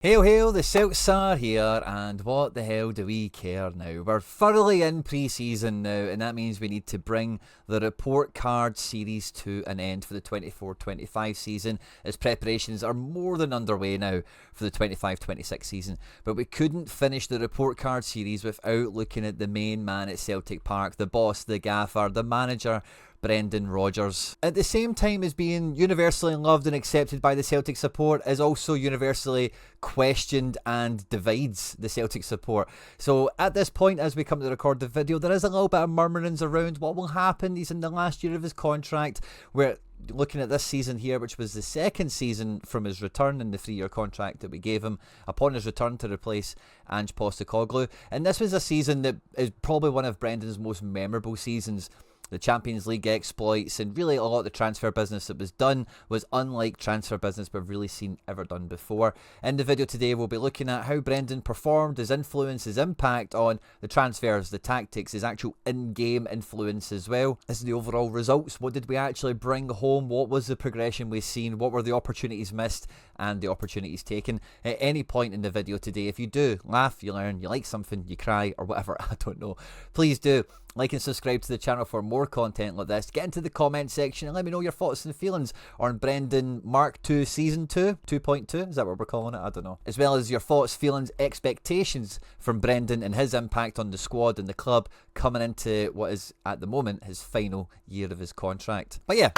Hail, hail, the Celts are here, and what the hell do we care now? We're thoroughly in pre-season now, and that means we need to bring the report card series to an end for the 24-25 season, as preparations are more than underway now for the 25-26 season. But we couldn't finish the report card series without looking at the main man at Celtic Park, the boss, the gaffer, the manager, Brendan Rodgers. At the same time as being universally loved and accepted by the Celtic support, is also universally questioned and divides the Celtic support. So at this point, as we come to record the video, there is a little bit of murmurings around what will happen. He's in the last year of his contract. We're looking at this season here, which was the second season from his return in the 3-year contract that we gave him upon his return to replace Ange Postecoglou. And this was a season that is probably one of Brendan's most memorable seasons. The Champions League exploits and really a lot of the transfer business that was done was unlike transfer business we've really seen ever done before. In the video today, we'll be looking at how Brendan performed, his influence, his impact on the transfers, the tactics, his actual in-game influence as well. This is the overall results. What did we actually bring home? What was the progression we've seen? What were the opportunities missed and the opportunities taken? At any point in the video today, if you do laugh, you learn, you like something, you cry, or whatever, I don't know, please do like and subscribe to the channel for more content like this. Get into the comment section and let me know your thoughts and feelings on Brendan Mark 2 Season 2, 2.2, is that what we're calling it? I don't know. As well as your thoughts, feelings, expectations from Brendan and his impact on the squad and the club coming into what is, at the moment, his final year of his contract. But yeah,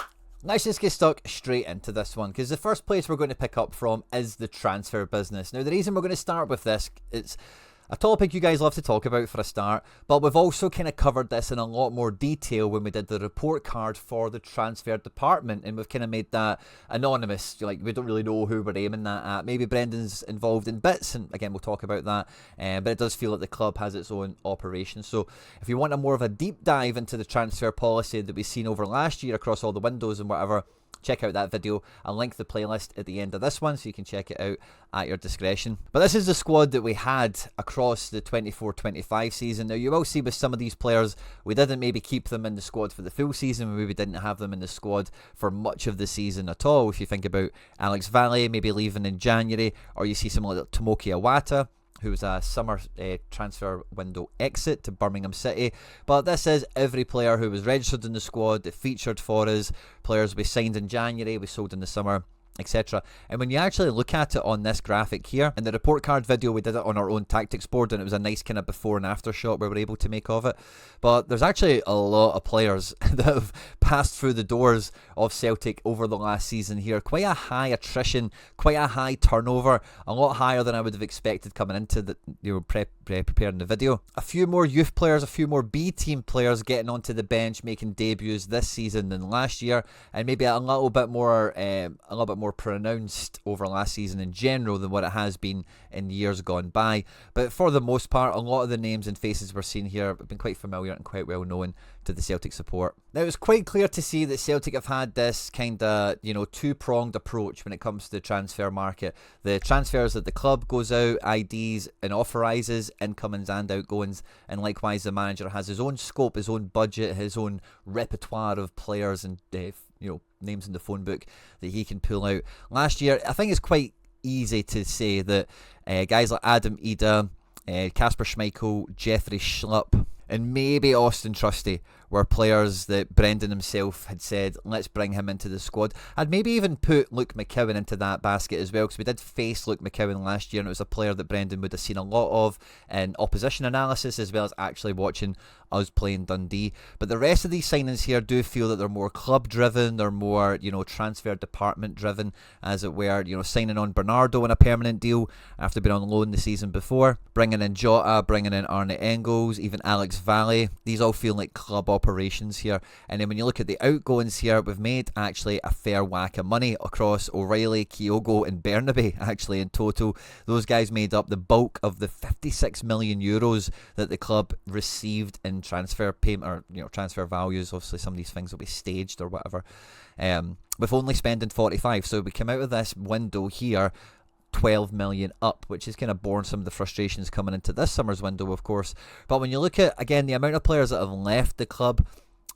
let's just get stuck straight into this one, because the first place we're going to pick up from is the transfer business. Now, the reason we're going to start with this, it's a topic you guys love to talk about for a start, but we've also kind of covered this in a lot more detail when we did the report card for the transfer department, and we've kind of made that anonymous. Like, we don't really know who we're aiming that at. Maybe Brendan's involved in bits, and again, we'll talk about that, but it does feel like the club has its own operation. So if you want a more of a deep dive into the transfer policy that we've seen over last year across all the windows and whatever, check out that video. I'll link the playlist at the end of this one so you can check it out at your discretion. But this is the squad that we had across the 24-25 season. Now, you will see with some of these players, we didn't maybe keep them in the squad for the full season. We maybe didn't have them in the squad for much of the season at all. If you think about Alex Valley maybe leaving in January, or you see someone like Tomoki Iwata, who was a summer transfer window exit to Birmingham City. But this is every player who was registered in the squad that featured for us, players we signed in January, we sold in the summer, etc. And when you actually look at it on this graphic here, in the report card video we did it on our own tactics board, and it was a nice kind of before and after shot we were able to make of it. But there's actually a lot of players that have passed through the doors of Celtic over the last season here. Quite a high attrition, quite a high turnover, a lot higher than I would have expected coming into the preparing the video. A few more youth players, a few more B team players getting onto the bench, making debuts this season than last year, and maybe a little bit more pronounced over last season in general than what it has been in years gone by. But for the most part, a lot of the names and faces we're seeing here have been quite familiar and quite well known to the Celtic support. Now, it's quite clear to see that Celtic have had this kind of, two-pronged approach when it comes to the transfer market. The transfers that the club goes out, IDs and authorizes, incomings and outgoings, and likewise the manager has his own scope, his own budget, his own repertoire of players and names in the phone book that he can pull out. Last year, I think it's quite easy to say that guys like Adam Ida, Kasper Schmeichel, Jeffrey Schlupp, and maybe Austin Trusty were players that Brendan himself had said, let's bring him into the squad. I'd maybe even put Luke McCowan into that basket as well, because we did face Luke McCowan last year, and it was a player that Brendan would have seen a lot of in opposition analysis, as well as actually watching us playing Dundee. But the rest of these signings here do feel that they're more club driven, they're more, transfer department driven, as it were. Signing on Bernardo on a permanent deal after being on loan the season before, bringing in Jota, bringing in Arne Engels, even Alex Valley. These all feel like club operations here. And then when you look at the outgoings here, we've made actually a fair whack of money across O'Reilly, Kyogo and Bernabe. Actually, in total, those guys made up the bulk of the 56 million euros that the club received in transfer payment, or transfer values. Obviously some of these things will be staged or whatever, with only spending 45. So we come out of this window here 12 million up, which has kind of borne some of the frustrations coming into this summer's window, of course. But when you look at, again, the amount of players that have left the club,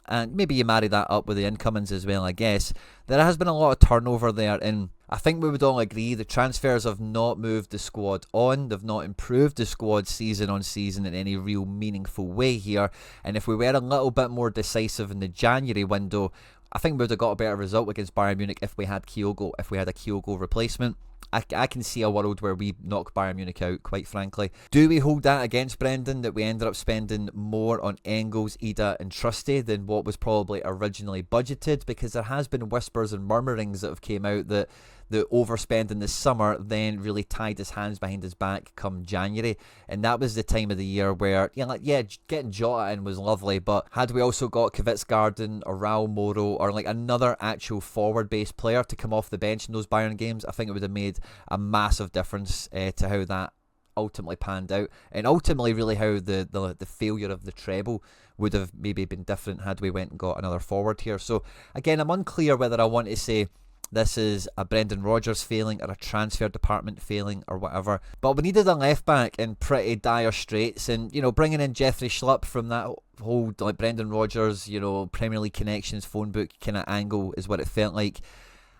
and maybe you marry that up with the incomings as well, I guess, there has been a lot of turnover there in I think we would all agree the transfers have not moved the squad on. They've not improved the squad season on season in any real meaningful way here. And if we were a little bit more decisive in the January window, I think we would have got a better result against Bayern Munich if we had Kyogo, if we had a Kyogo replacement. I can see a world where we knock Bayern Munich out, quite frankly. Do we hold that against Brendan, that we ended up spending more on Engels, Ida and Trusty than what was probably originally budgeted? Because there has been whispers and murmurings that have came out that the overspending this summer then really tied his hands behind his back come January. And that was the time of the year where, getting Jota in was lovely, but had we also got Kvistgarden or Raul Moro or like another actual forward-based player to come off the bench in those Bayern games, I think it would have made a massive difference to how that ultimately panned out, and ultimately really how the failure of the treble would have maybe been different had we went and got another forward here. So again, I'm unclear whether I want to say this is a Brendan Rodgers failing or a transfer department failing or whatever. But we needed a left back in pretty dire straits, and bringing in Jeffrey Schlupp from that whole like Brendan Rodgers, Premier League connections phone book kind of angle is what it felt like.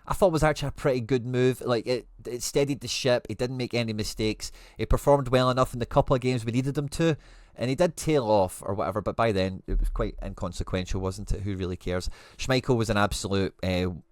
I thought was actually a pretty good move. Like it steadied the ship. He didn't make any mistakes. He performed well enough in the couple of games we needed him to. And he did tail off or whatever, but by then it was quite inconsequential, wasn't it? Who really cares? Schmeichel was an absolute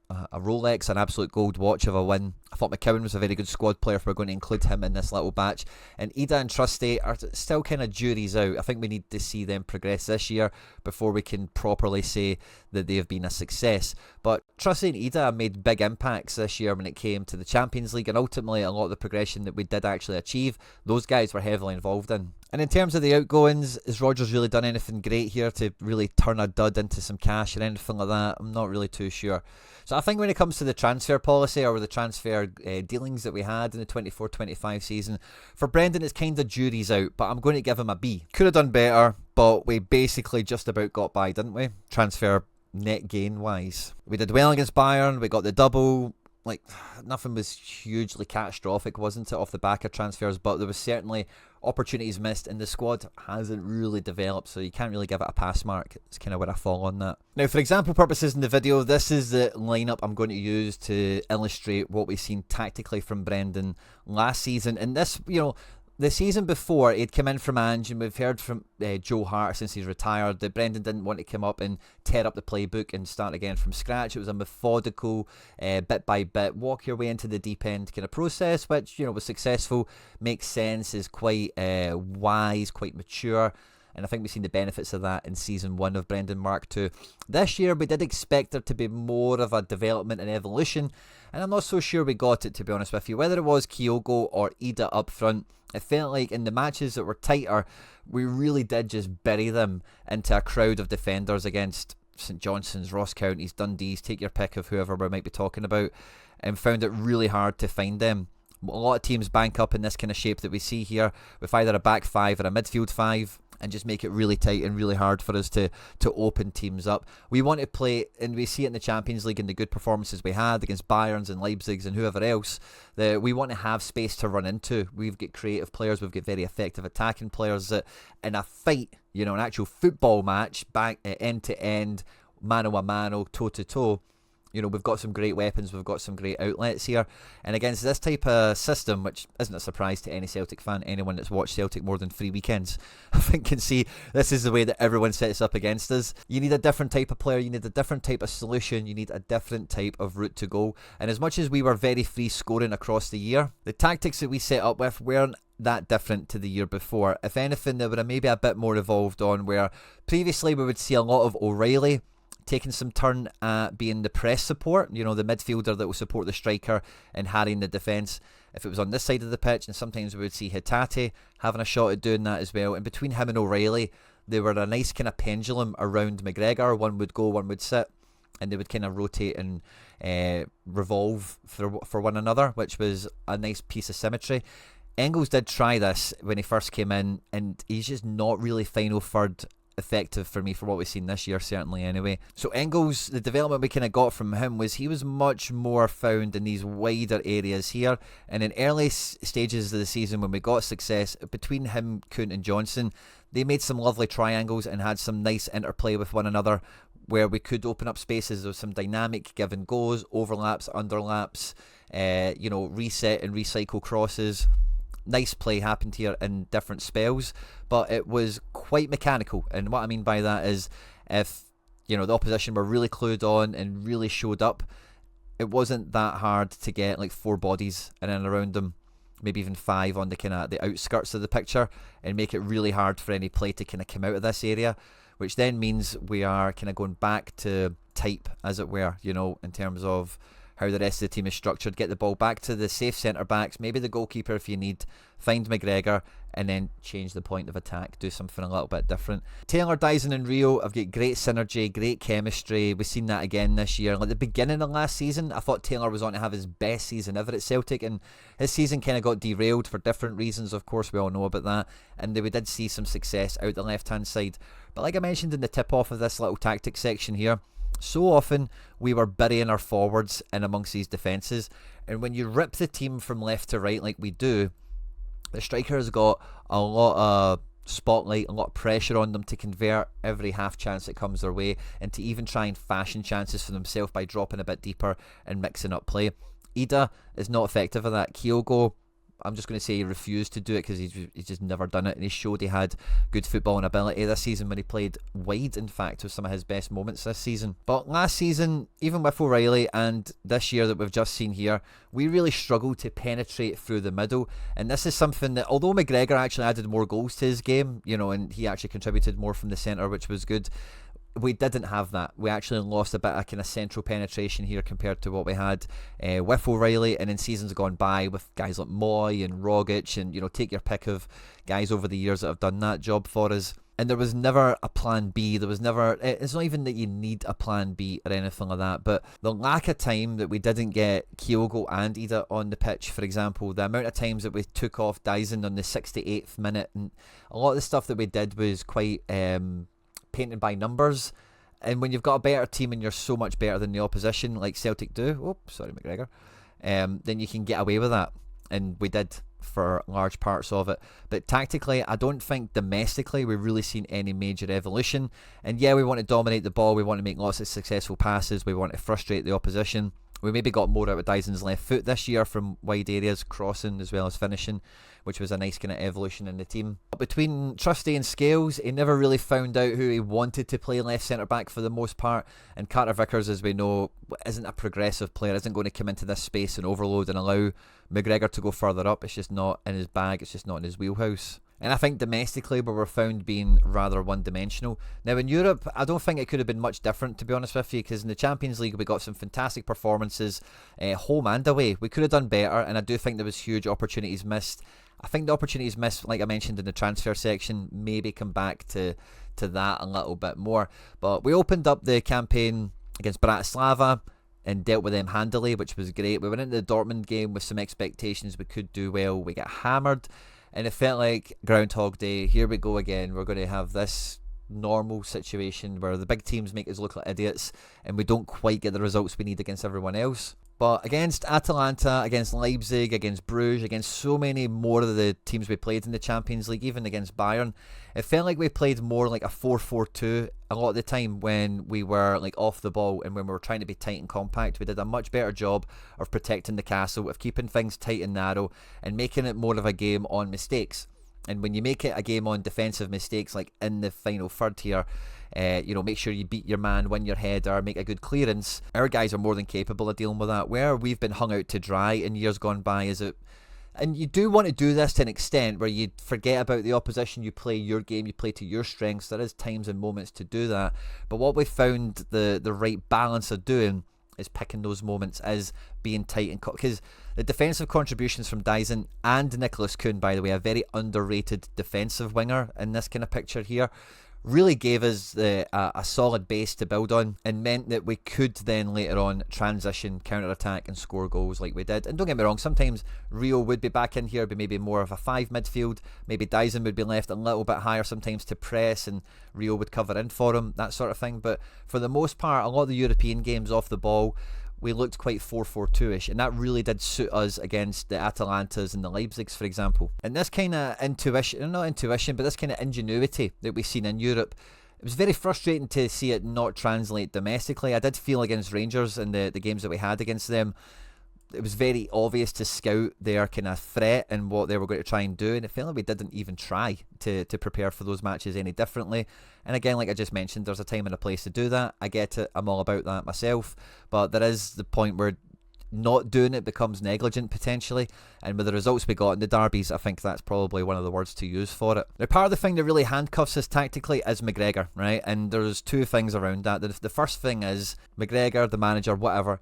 a Rolex, an absolute gold watch of a win. I thought McCowan was a very good squad player if we're going to include him in this little batch. And Ida and Trusty are still kind of jury's out. I think we need to see them progress this year before we can properly say that they have been a success. But Trusty and Ida made big impacts this year when it came to the Champions League, and ultimately a lot of the progression that we did actually achieve, those guys were heavily involved in. And in terms of the outgoings, has Rodgers really done anything great here to really turn a dud into some cash or anything like that? I'm not really too sure. So I think when it comes to the transfer policy or the transfer dealings that we had in the 24-25 season, for Brendan it's kind of jury's out, but I'm going to give him a B. Could have done better, but we basically just about got by, didn't we? Transfer net gain wise. We did well against Bayern, we got the double. Like, nothing was hugely catastrophic, wasn't it, off the back of transfers, but there was certainly opportunities missed, and the squad hasn't really developed, so you can't really give it a pass mark. It's kind of where I fall on that. Now, for example purposes in the video, this is the lineup I'm going to use to illustrate what we've seen tactically from Brendan last season. And this, the season before, he'd come in from Ange, and we've heard from Joe Hart since he's retired that Brendan didn't want to come up and tear up the playbook and start again from scratch. It was a methodical, bit by bit, walk your way into the deep end kind of process, which, was successful, makes sense, is quite wise, quite mature. And I think we've seen the benefits of that in Season 1 of Brendan Mark 2. This year, we did expect there to be more of a development and evolution, and I'm not so sure we got it, to be honest with you. Whether it was Kyogo or Ida up front, it felt like in the matches that were tighter, we really did just bury them into a crowd of defenders against St Johnstone's, Ross County's, Dundee's, take your pick of whoever we might be talking about, and found it really hard to find them. A lot of teams bank up in this kind of shape that we see here, with either a back five or a midfield five, and just make it really tight and really hard for us to open teams up. We want to play, and we see it in the Champions League in the good performances we had against Bayerns and Leipzigs and whoever else, that we want to have space to run into. We've got creative players, we've got very effective attacking players that in a fight, an actual football match, back end to end, mano a mano, toe to toe, we've got some great weapons, we've got some great outlets here. And against this type of system, which isn't a surprise to any Celtic fan, anyone that's watched Celtic more than 3 weekends, I think can see this is the way that everyone sets up against us. You need a different type of player, you need a different type of solution, you need a different type of route to goal. And as much as we were very free scoring across the year, the tactics that we set up with weren't that different to the year before. If anything, they were maybe a bit more evolved on, where previously we would see a lot of O'Reilly taking some turn at being the press support, the midfielder that will support the striker and harrying the defence if it was on this side of the pitch, and sometimes we would see Hatate having a shot at doing that as well. And between him and O'Reilly, they were a nice kind of pendulum around McGregor. One would go, one would sit, and they would kind of rotate and revolve for one another, which was a nice piece of symmetry. Engels did try this when he first came in, and he's just not really final third effective for me for what we've seen this year, certainly anyway. So Engels, the development we kind of got from him was he was much more found in these wider areas here, and in early stages of the season when we got success between him, Kuhn and Johnson, they made some lovely triangles and had some nice interplay with one another where we could open up spaces with some dynamic give and goes, overlaps, underlaps, reset and recycle crosses. Nice play happened here in different spells, but it was quite mechanical. And what I mean by that is, if the opposition were really clued on and really showed up, it wasn't that hard to get like 4 bodies in and around them, maybe even 5 on the outskirts of the picture, and make it really hard for any play to kind of come out of this area, which then means we are kind of going back to type, as it were, in terms of how the rest of the team is structured. Get the ball back to the safe centre backs, maybe the goalkeeper if you need, find McGregor, and then change the point of attack, do something a little bit different. Taylor, Dyson and Rio have got great synergy, great chemistry. We've seen that again this year. Like the beginning of last season, I thought Taylor was on to have his best season ever at Celtic, and his season kind of got derailed for different reasons, of course, we all know about that, and we did see some success out the left hand side. But like I mentioned in the tip off of this little tactics section here, so often we were burying our forwards in amongst these defences, and when you rip the team from left to right like we do, the striker has got a lot of spotlight, a lot of pressure on them to convert every half chance that comes their way, and to even try and fashion chances for themselves by dropping a bit deeper and mixing up play. Ida is not effective at that. Kyogo, I'm just going to say he refused to do it because he's just never done it, and he showed he had good footballing ability this season when he played wide, in fact, with some of his best moments this season. But last season, even with O'Reilly, and this year that we've just seen here, we really struggled to penetrate through the middle, and this is something that, although McGregor actually added more goals to his game, and he actually contributed more from the centre, which was good, we didn't have that. We actually lost a bit of kind of central penetration here compared to what we had with O'Reilly, and in seasons gone by with guys like Moy and Rogic, and take your pick of guys over the years that have done that job for us. And there was never a plan B. There was never, it's not even that you need a plan B or anything like that, but the lack of time that we didn't get Kyogo and Ida on the pitch, for example, the amount of times that we took off Dyson on the 68th minute, and a lot of the stuff that we did was quite painted by numbers. And when you've got a better team and you're so much better than the opposition, like Celtic do, McGregor, then you can get away with that, and we did for large parts of it. But tactically, I don't think domestically we've really seen any major evolution. And yeah, we want to dominate the ball, we want to make lots of successful passes, we want to frustrate the opposition. We maybe got more out of Dyson's left foot this year from wide areas, crossing as well as finishing, which was a nice kind of evolution in the team. But between Trusty and Scales, he never really found out who he wanted to play left centre-back for the most part, and Carter Vickers, as we know, isn't a progressive player, isn't going to come into this space and overload and allow McGregor to go further up. It's just not in his bag, it's just not in his wheelhouse. And I think domestically we were found being rather one-dimensional. Now in Europe, I don't think it could have been much different, to be honest with you, because in the Champions League we got some fantastic performances, home and away. We could have done better, and I do think there was huge opportunities missed. I think the opportunities missed, like I mentioned in the transfer section, maybe come back to that a little bit more. But we opened up the campaign against Bratislava and dealt with them handily, which was great. We went into the Dortmund game with some expectations we could do well. We got hammered, and it felt like Groundhog Day. Here we go again. We're going to have this normal situation where the big teams make us look like idiots and we don't quite get the results we need against everyone else. But against Atalanta, against Leipzig, against Bruges, against so many more of the teams we played in the Champions League, even against Bayern, it felt like we played more like a 4-4-2 a lot of the time when we were like off the ball and when we were trying to be tight and compact. We did a much better job of protecting the castle, of keeping things tight and narrow, and making it more of a game on mistakes. And when you make it a game on defensive mistakes, like in the final third here, make sure you beat your man, win your header, make a good clearance. Our guys are more than capable of dealing with that. Where we've been hung out to dry in years gone by is it, and you do want to do this to an extent where you forget about the opposition, you play your game, you play to your strengths. There is times and moments to do that. But what we've found the right balance of doing is picking those moments, as being tight and because the defensive contributions from Dyson and Nicholas Kuhn, by the way, a very underrated defensive winger in this kind of picture here, really gave us a solid base to build on, and meant that we could then later on transition, counter-attack and score goals like we did. And don't get me wrong, sometimes Rio would be back in here, but maybe more of a 5 midfield. Maybe Dyson would be left a little bit higher sometimes to press, and Rio would cover in for him, that sort of thing. But for the most part, a lot of the European games off the ball, we looked quite 4-4-2-ish, and that really did suit us against the Atalantas and the Leipzigs, for example. And this kind of but this kind of ingenuity that we've seen in Europe, it was very frustrating to see it not translate domestically. I did feel against Rangers in the games that we had against them, it was very obvious to scout their kind of threat and what they were going to try and do, and it felt like we didn't even try to prepare for those matches any differently. And again, like I just mentioned, there's a time and a place to do that. I get it, I'm all about that myself, but there is the point where not doing it becomes negligent potentially, and with the results we got in the derbies, I think that's probably one of the words to use for it. Now, part of the thing that really handcuffs us tactically is McGregor, right? And there's two things around that. The first thing is McGregor, the manager, whatever,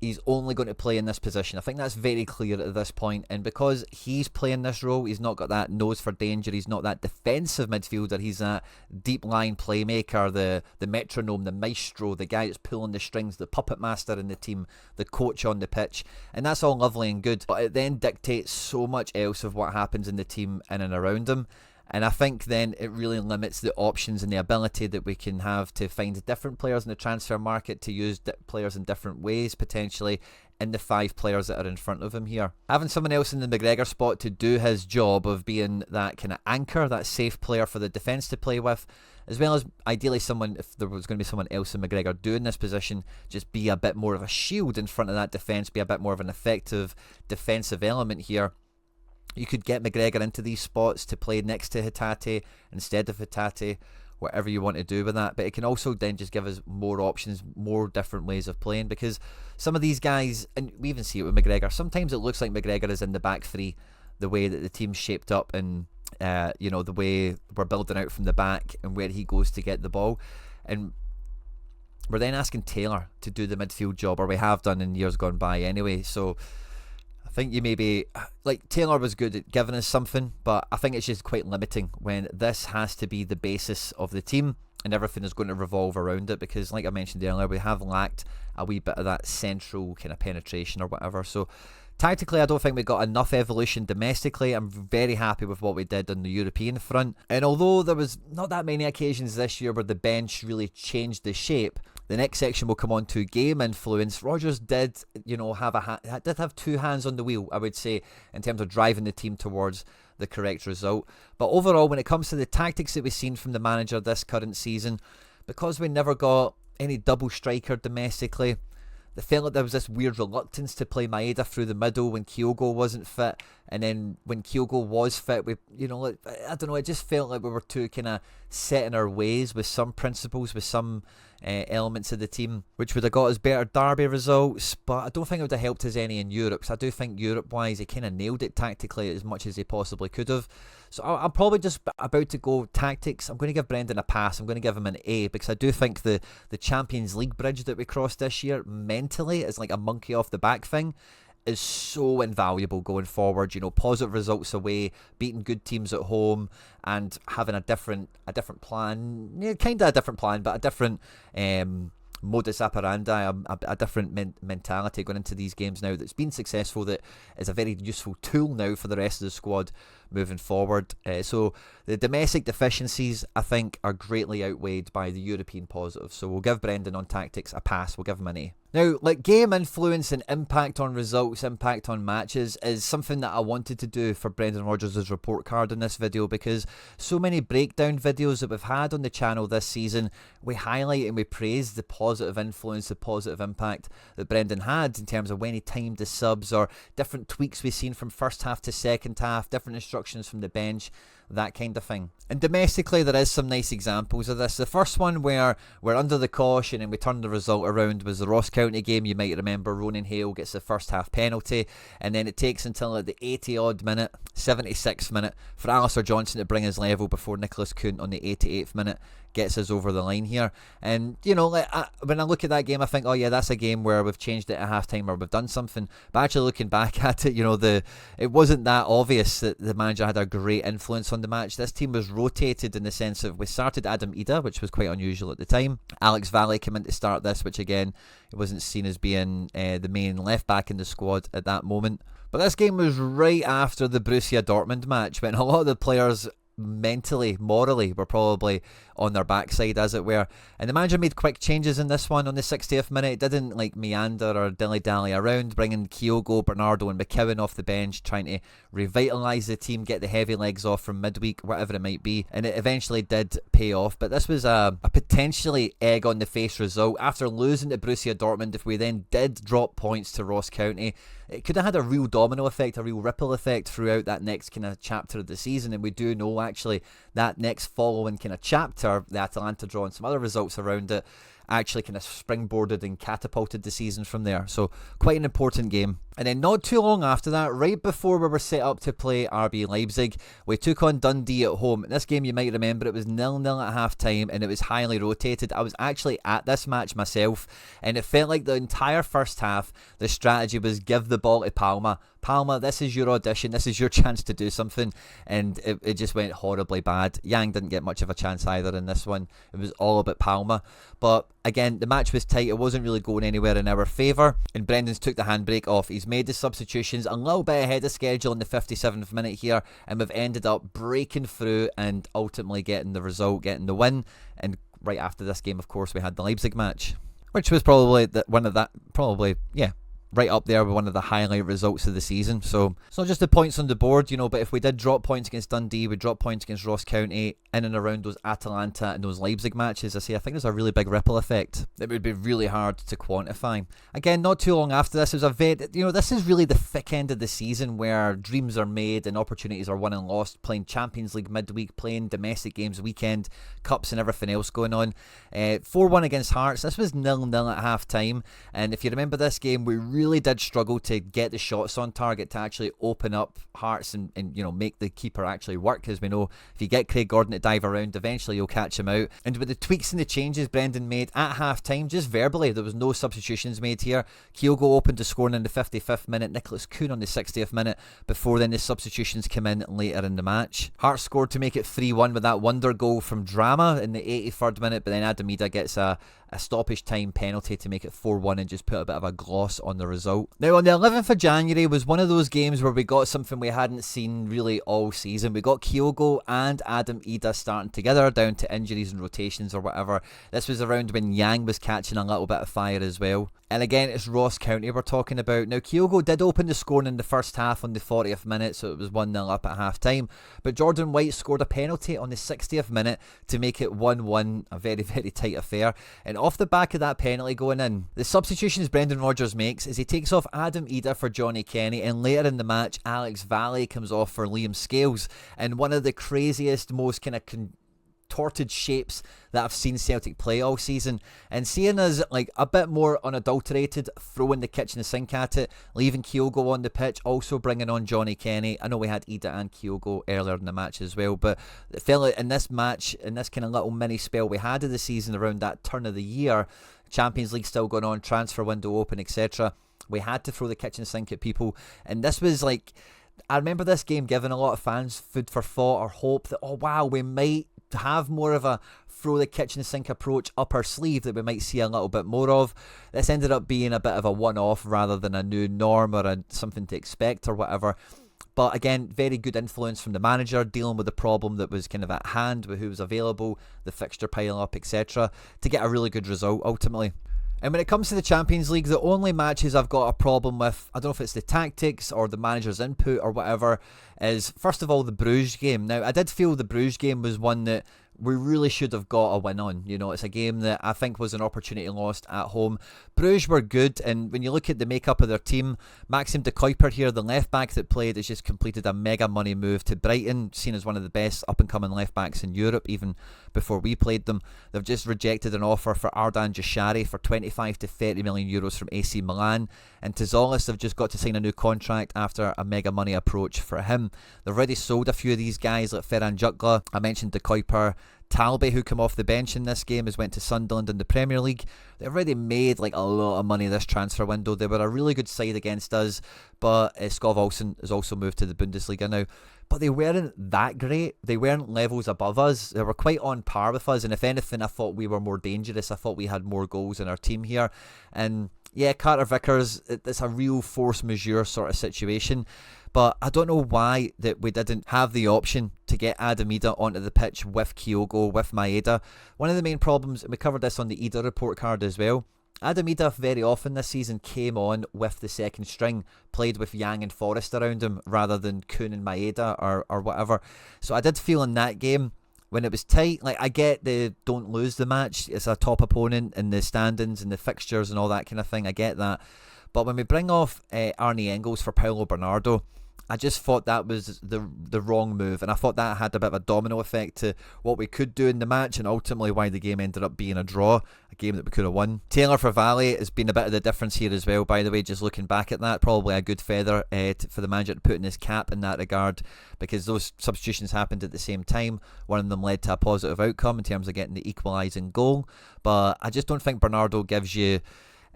he's only going to play in this position. I think that's very clear at this point, and because he's playing this role, he's not got that nose for danger, he's not that defensive midfielder, he's that deep line playmaker, the metronome, the maestro, the guy that's pulling the strings, the puppet master in the team, the coach on the pitch, and that's all lovely and good, but it then dictates so much else of what happens in the team in and around him. And I think then it really limits the options and the ability that we can have to find different players in the transfer market, to use players in different ways potentially in the 5 players that are in front of him here. Having someone else in the McGregor spot to do his job of being that kind of anchor, that safe player for the defence to play with, as well as ideally someone, if there was going to be someone else in McGregor doing this position, just be a bit more of a shield in front of that defence, be a bit more of an effective defensive element here. You could get McGregor into these spots to play next to Hatate instead of Hatate, whatever you want to do with that. But it can also then just give us more options, more different ways of playing, because some of these guys, and we even see it with McGregor, sometimes it looks like McGregor is in the back three, the way that the team's shaped up, and the way we're building out from the back and where he goes to get the ball. And we're then asking Taylor to do the midfield job, or we have done in years gone by anyway. So I think you maybe, like, Taylor was good at giving us something, but I think it's just quite limiting when this has to be the basis of the team and everything is going to revolve around it, because like I mentioned earlier, we have lacked a wee bit of that central kind of penetration or whatever. So tactically, I don't think we got enough evolution domestically. I'm very happy with what we did on the European front, and although there was not that many occasions this year where the bench really changed the shape, the next section will come on to game influence. Rodgers did, have 2 hands on the wheel, I would say, in terms of driving the team towards the correct result. But overall, when it comes to the tactics that we've seen from the manager this current season, because we never got any double striker domestically, it felt like there was this weird reluctance to play Maeda through the middle when Kyogo wasn't fit, and then when Kyogo was fit, I don't know, it just felt like we were too kind of set in our ways with some principles, with some elements of the team, which would have got us better derby results, but I don't think it would have helped us any in Europe, because I do think Europe-wise he kind of nailed it tactically as much as he possibly could have. So I'm probably just about to go tactics. I'm going to give Brendan a pass. I'm going to give him an A, because I do think the Champions League bridge that we crossed this year mentally is like a monkey off the back thing, is so invaluable going forward. Positive results away, beating good teams at home, and having a different plan, kind of a different plan, but a different modus operandi, a different mentality going into these games now that's been successful, that is a very useful tool now for the rest of the squad moving forward. So the domestic deficiencies, I think, are greatly outweighed by the European positives. So we'll give Brendan on tactics a pass. We'll give him an A. Now, like, game influence and impact on results, impact on matches is something that I wanted to do for Brendan Rodgers' report card in this video, because so many breakdown videos that we've had on the channel this season, we highlight and we praise the positive influence, the positive impact that Brendan had in terms of when he timed the subs, or different tweaks we've seen from first half to second half, different instructions from the bench, that kind of thing. And domestically, there is some nice examples of this. The first one where we're under the caution and we turned the result around was the Ross County game. You might remember Ronan Hale gets the first half penalty, and then it takes until at the 80-odd minute, 76th minute, for Alistair Johnson to bring his level before Nicholas Kuhn on the 88th minute gets us over the line here. And, when I look at that game, I think, oh yeah, that's a game where we've changed it at half-time, or we've done something. But actually looking back at it, it wasn't that obvious that the manager had a great influence on the match. This team was rotated in the sense of we started Adam Ida, which was quite unusual at the time. Alex Valley came in to start this, which again, it wasn't seen as being the main left-back in the squad at that moment. But this game was right after the Borussia Dortmund match, when a lot of the players mentally, morally, were probably on their backside, as it were. And the manager made quick changes in this one on the 60th minute. It didn't meander or dilly-dally around, bringing Kyogo, Bernardo and McKeown off the bench, trying to revitalise the team, get the heavy legs off from midweek, whatever it might be. And it eventually did pay off. But this was a potentially egg-on-the-face result. After losing to Borussia Dortmund, if we then did drop points to Ross County, it could have had a real domino effect, a real ripple effect throughout that next kind of chapter of the season. And we do know actually that next following kind of chapter, the Atalanta draw and some other results around it, actually kind of springboarded and catapulted the season from there. So quite an important game. And then not too long after that, right before we were set up to play RB Leipzig, we took on Dundee at home. In this game, you might remember, it was 0-0 at half-time and it was highly rotated. I was actually at this match myself, and it felt like the entire first half, the strategy was give the ball to Palma. Palma, this is your audition, this is your chance to do something, and it just went horribly bad. Yang didn't get much of a chance either in this one. It was all about Palma. But again, the match was tight, it wasn't really going anywhere in our favour, and Brendan's took the handbrake off. He's made the substitutions a little bit ahead of schedule in the 57th minute here, and we've ended up breaking through and ultimately getting the result, getting the win. And right after this game, of course, we had the Leipzig match, which was probably right up there with one of the highlight results of the season. So it's not just the points on the board, but if we did drop points against Dundee, we dropped points against Ross County, in and around those Atalanta and those Leipzig matches, I think there's a really big ripple effect that would be really hard to quantify. Again, not too long after this, it was this is really the thick end of the season where dreams are made and opportunities are won and lost, playing Champions League midweek, playing domestic games weekend, cups and everything else going on. 4-1 against Hearts. This was 0-0 at half time, and if you remember this game, we really did struggle to get the shots on target to actually open up Hearts and make the keeper actually work, because we know if you get Craig Gordon to dive around, eventually you'll catch him out. And with the tweaks and the changes Brendan made at half time, just verbally, there was no substitutions made here. Kyogo opened to scoring in the 55th minute, Nicholas Kuhn on the 60th minute, before then the substitutions came in later in the match. Hearts scored to make it 3-1 with that wonder goal from Drama in the 83rd minute, but then Adam Ida gets a stoppage time penalty to make it 4-1 and just put a bit of a gloss on the result. Now on the 11th of January was one of those games where we got something we hadn't seen really all season. We got Kyogo and Adam Ida starting together, down to injuries and rotations or whatever. This was around when Yang was catching a little bit of fire as well. And again, it's Ross County we're talking about. Now, Kyogo did open the scoring in the first half on the 40th minute, so it was 1-0 up at half-time. But Jordan White scored a penalty on the 60th minute to make it 1-1, a very, very tight affair. And off the back of that penalty going in, the substitutions Brendan Rodgers makes is he takes off Adam Ida for Johnny Kenny, and later in the match, Alex Valley comes off for Liam Scales. And one of the craziest, most kind of contorted shapes that I've seen Celtic play all season, and seeing us like a bit more unadulterated, throwing the kitchen sink at it, leaving Kyogo on the pitch, also bringing on Johnny Kenny. I know we had Ida and Kyogo earlier in the match as well, but it felt like in this match, in this kind of little mini spell we had of the season around that turn of the year, Champions League still going on, transfer window open, etc., we had to throw the kitchen sink at people. And this was like, I remember this game giving a lot of fans food for thought or hope that, oh wow, we might have more of a throw the kitchen sink approach up our sleeve that we might see a little bit more of. This ended up being a bit of a one-off rather than a new norm or something to expect or whatever. But again, very good influence from the manager, dealing with the problem that was kind of at hand with who was available, the fixture pile up, etc., to get a really good result ultimately. And when it comes to the Champions League, the only matches I've got a problem with, I don't know if it's the tactics or the manager's input or whatever, is first of all the Bruges game. Now, I did feel the Bruges game was one that we really should have got a win on. It's a game that I think was an opportunity lost at home. Bruges were good, and when you look at the makeup of their team, Maxim de Kuyper here, the left back that played, has just completed a mega money move to Brighton, seen as one of the best up and coming left backs in Europe even before we played them. They've just rejected an offer for Ardan Jashari for 25 to 30 million euros from AC Milan, and Tizolis have just got to sign a new contract after a mega money approach for him. They've already sold a few of these guys like Ferran Jutgla, I mentioned de Kuyper, Talby, who come off the bench in this game, has went to Sunderland in the Premier League. They've already made like a lot of money this transfer window. They were a really good side against us, but Skov Olsen has also moved to the Bundesliga now. But they weren't that great. They weren't levels above us. They were quite on par with us, and if anything, I thought we were more dangerous. I thought we had more goals in our team here. And yeah, Carter Vickers, it's a real force majeure sort of situation. But I don't know why that we didn't have the option to get Adam Ida onto the pitch with Kyogo, with Maeda. One of the main problems, and we covered this on the Ida report card as well, Adam Ida very often this season came on with the second string, played with Yang and Forrest around him rather than Kuhn and Maeda or whatever. So I did feel in that game, when it was tight, like I get the don't lose the match, it's a top opponent in the standings and the fixtures and all that kind of thing, I get that. But when we bring off Arnie Engels for Paulo Bernardo, I just thought that was the wrong move, and I thought that had a bit of a domino effect to what we could do in the match, and ultimately why the game ended up being a draw, a game that we could have won. Taylor for Valley has been a bit of the difference here as well, by the way, just looking back at that. Probably a good feather for the manager to put in his cap in that regard, because those substitutions happened at the same time. One of them led to a positive outcome in terms of getting the equalising goal, but I just don't think Bernardo gives you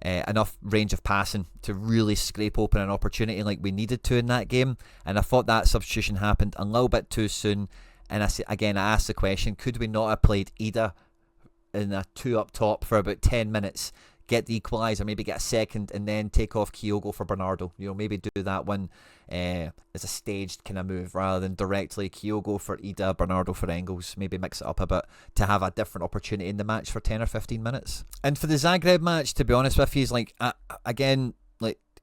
enough range of passing to really scrape open an opportunity like we needed to in that game. And I thought that substitution happened a little bit too soon. And I asked the question, could we not have played Ida in a 2 up top for about 10 minutes, get the equaliser, maybe get a second, and then take off Kyogo for Bernardo? Maybe do that one as a staged kind of move rather than directly Kyogo for Ida, Bernardo for Engels. Maybe mix it up a bit to have a different opportunity in the match for 10 or 15 minutes. And for the Zagreb match, to be honest with you, again,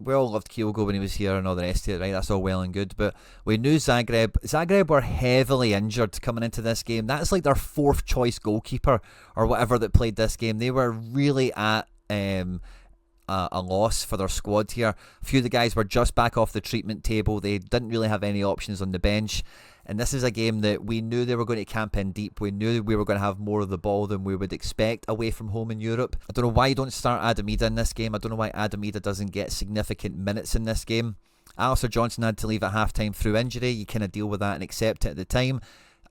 we all loved Kyogo when he was here and all the rest of it, right? That's all well and good, but we knew Zagreb were heavily injured coming into this game. That's like their 4th choice goalkeeper or whatever that played this game. They were really at a loss for their squad here. A few of the guys were just back off the treatment table. They didn't really have any options on the bench. And this is a game that we knew they were going to camp in deep. We knew we were going to have more of the ball than we would expect away from home in Europe. I don't know why you don't start Adam Ida in this game. I don't know why Adam Ida doesn't get significant minutes in this game. Alistair Johnson had to leave at half-time through injury. You kind of deal with that and accept it at the time.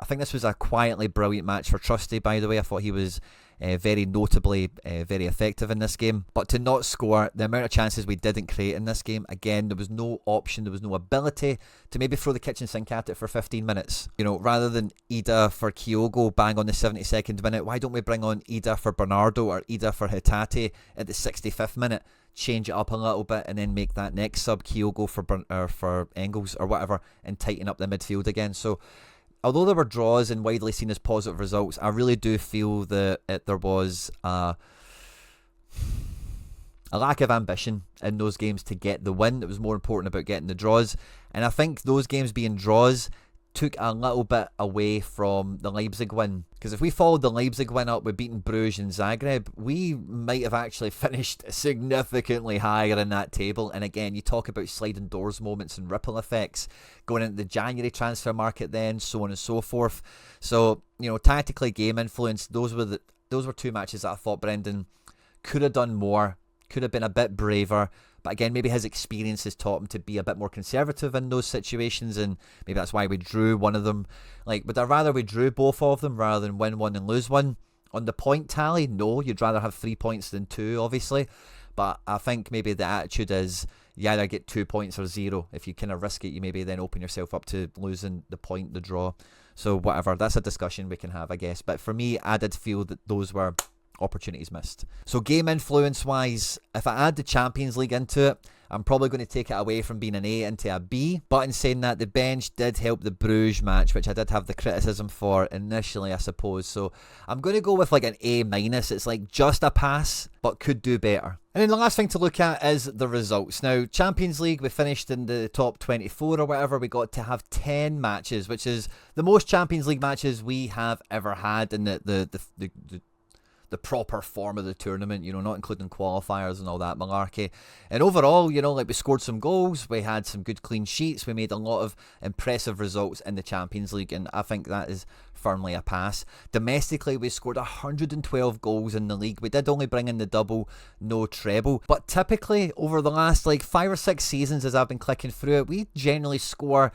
I think this was a quietly brilliant match for Trusty, by the way. I thought he was very notably very effective in this game. But to not score, the amount of chances we didn't create in this game, again, there was no option, there was no ability to maybe throw the kitchen sink at it for 15 minutes. Rather than Ida for Kyogo bang on the 72nd minute, why don't we bring on Ida for Bernardo or Ida for Hatate at the 65th minute? Change it up a little bit and then make that next sub Kyogo for Engels or whatever, and tighten up the midfield again. So although there were draws and widely seen as positive results, I really do feel that there was a lack of ambition in those games to get the win. It was more important about getting the draws. And I think those games being draws took a little bit away from the Leipzig win. Because if we followed the Leipzig win up with beating Bruges and Zagreb, we might have actually finished significantly higher in that table. And again, you talk about sliding doors moments and ripple effects going into the January transfer market then, so on and so forth. So, tactically, game influence, those were 2 matches that I thought Brendan could have done more, could have been a bit braver. But again, maybe his experience has taught him to be a bit more conservative in those situations, and maybe that's why we drew one of them. Would I rather we drew both of them rather than win one and lose one? On the point tally, no, you'd rather have 3 points than 2, obviously. But I think maybe the attitude is you either get 2 points or 0. If you kind of risk it, you maybe then open yourself up to losing the point, the draw. So whatever, that's a discussion we can have, I guess. But for me, I did feel that those were opportunities missed. So game influence wise, if I add the Champions League into it, I'm probably going to take it away from being an A into a B. But in saying that, the bench did help the Bruges match, which I did have the criticism for initially, I suppose. So I'm going to go with an A-. It's just a pass, but could do better. And then the last thing to look at is the results. Now, Champions League, we finished in the top 24 or whatever. We got to have 10 matches, which is the most Champions League matches we have ever had in the proper form of the tournament, not including qualifiers and all that malarkey. And overall, we scored some goals, we had some good clean sheets, we made a lot of impressive results in the Champions League, and I think that is firmly a pass. Domestically, we scored 112 goals in the league. We did only bring in the double, no treble, but typically over the last 5 or 6 seasons as I've been clicking through it, we generally score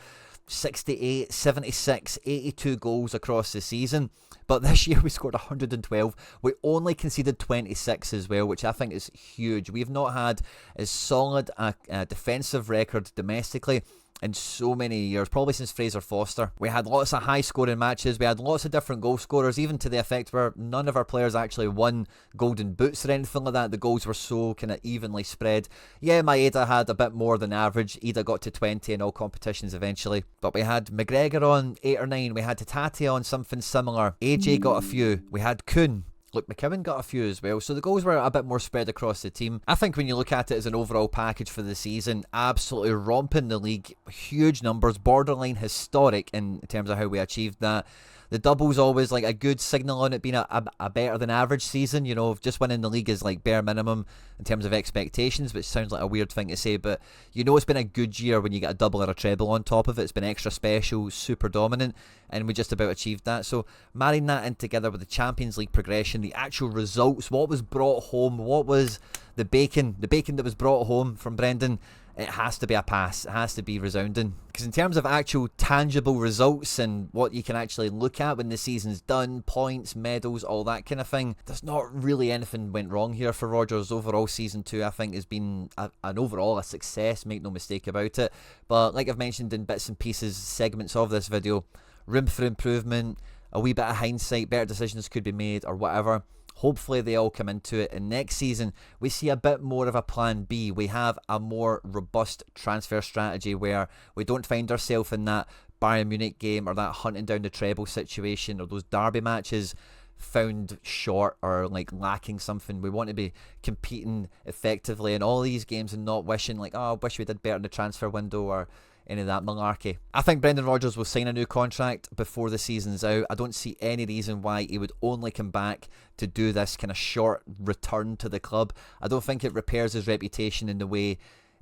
68, 76, 82 goals across the season. But this year we scored 112. We only conceded 26 as well, which I think is huge. We've not had as solid a defensive record domestically in so many years, probably since Fraser Foster. We had lots of high scoring matches, we had lots of different goal scorers, even to the effect where none of our players actually won golden boots or anything like that. The goals were so kind of evenly spread. Yeah, Maeda had a bit more than average. Ida got to 20 in all competitions eventually, but we had McGregor on 8 or 9, we had Hatate on something similar, AJ got a few, we had Kuhn Look, McKibben got a few as well, so the goals were a bit more spread across the team. I think when you look at it as an overall package for the season, absolutely romping the league, huge numbers, borderline historic in terms of how we achieved that. The double's always like a good signal on it being a better than average season. You know, just winning the league is like bare minimum in terms of expectations, which sounds like a weird thing to say, but you know it's been a good year when you get a double or a treble on top of it. It's been extra special, super dominant, and we just about achieved that. So marrying that in together with the Champions League progression, the actual results, what was brought home, what was the bacon that was brought home from Brendan, it has to be a pass. It has to be resounding. Because in terms of actual tangible results and what you can actually look at when the season's done, points, medals, all that kind of thing, there's not really anything went wrong here for Rodgers. Overall, season 2, I think, has been an overall a success, make no mistake about it. But like I've mentioned in bits and pieces, segments of this video, room for improvement, a wee bit of hindsight, better decisions could be made or whatever. Hopefully they all come into it, and next season we see a bit more of a plan B. We have a more robust transfer strategy where we don't find ourselves in that Bayern Munich game or that hunting down the treble situation or those derby matches found short or like lacking something. We want to be competing effectively in all these games and not wishing like, oh, I wish we did better in the transfer window or any of that malarkey. I think Brendan Rodgers will sign a new contract before the season's out. I don't see any reason why he would only come back to do this kind of short return to the club. I don't think it repairs his reputation in the way,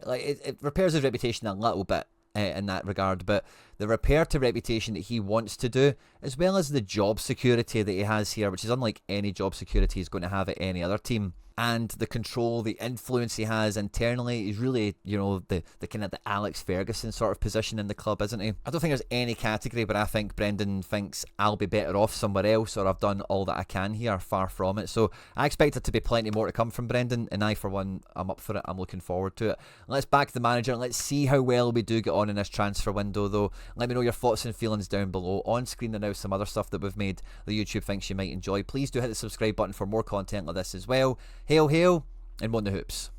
like it repairs his reputation a little bit in that regard, but the repair to reputation that he wants to do, as well as the job security that he has here, which is unlike any job security he's going to have at any other team, and the control, the influence he has internally, is really, you know, the kind of the Alex Ferguson sort of position in the club, isn't he? I don't think there's any category where I think Brendan thinks I'll be better off somewhere else or I've done all that I can here. Far from it. So I expect there to be plenty more to come from Brendan, and I, for one, I'm up for it. I'm looking forward to it. Let's back the manager and let's see how well we do get on in this transfer window, though. Let me know your thoughts and feelings down below. On screen there now some other stuff that we've made that YouTube thinks you might enjoy. Please do hit the subscribe button for more content like this as well. Hail, hail, and won the hoops.